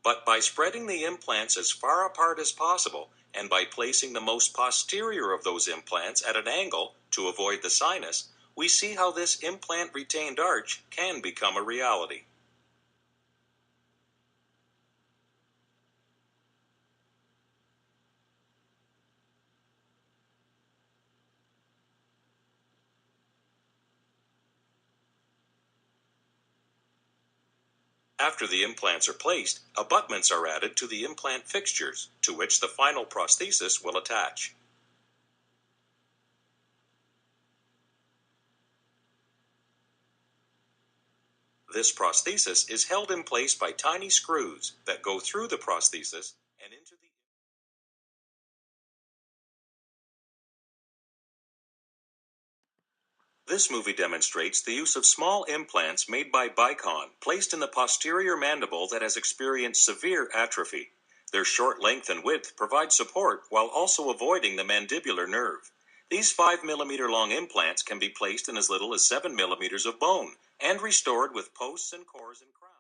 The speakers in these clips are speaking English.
But by spreading the implants as far apart as possible, and by placing the most posterior of those implants at an angle to avoid the sinus, we see how this implant-retained arch can become a reality. After the implants are placed, abutments are added to the implant fixtures, to which the final prosthesis will attach. This prosthesis is held in place by tiny screws that go through the prosthesis and into the... This movie demonstrates the use of small implants made by Bicon placed in the posterior mandible that has experienced severe atrophy. Their short length and width provide support while also avoiding the mandibular nerve. These 5 mm long implants can be placed in as little as 7 mm of bone and restored with posts and cores and crowns.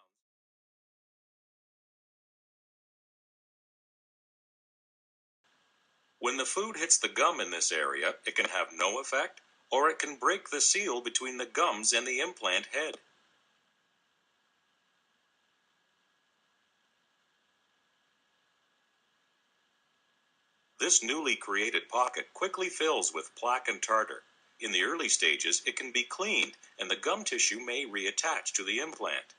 When the food hits the gum in this area, it can have no effect, or it can break the seal between the gums and the implant head. This newly created pocket quickly fills with plaque and tartar. In the early stages, it can be cleaned, and the gum tissue may reattach to the implant.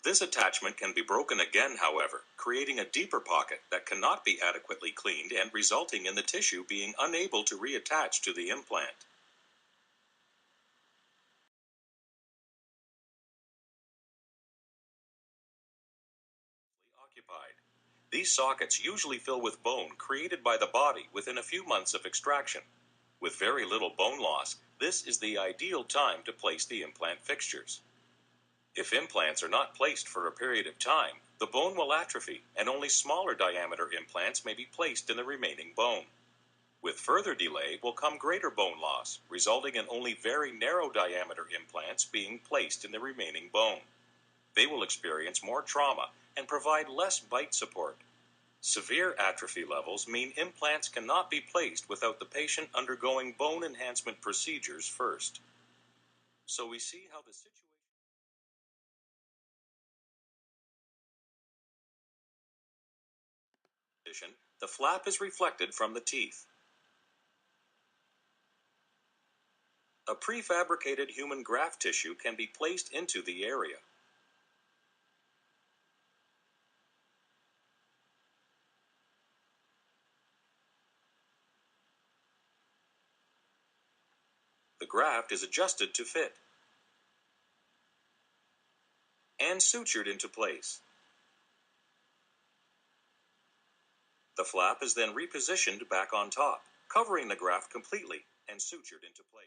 This attachment can be broken again, however, creating a deeper pocket that cannot be adequately cleaned and resulting in the tissue being unable to reattach to the implant. Occupied. These sockets usually fill with bone created by the body within a few months of extraction. With very little bone loss, this is the ideal time to place the implant fixtures. If implants are not placed for a period of time, the bone will atrophy, and only smaller diameter implants may be placed in the remaining bone. With further delay will come greater bone loss, resulting in only very narrow diameter implants being placed in the remaining bone. They will experience more trauma and provide less bite support. Severe atrophy levels mean implants cannot be placed without the patient undergoing bone enhancement procedures first. So we see how the situation, the flap is reflected from the teeth. A prefabricated human graft tissue can be placed into the area. The graft is adjusted to fit and sutured into place. The flap is then repositioned back on top, covering the graft completely and sutured into place.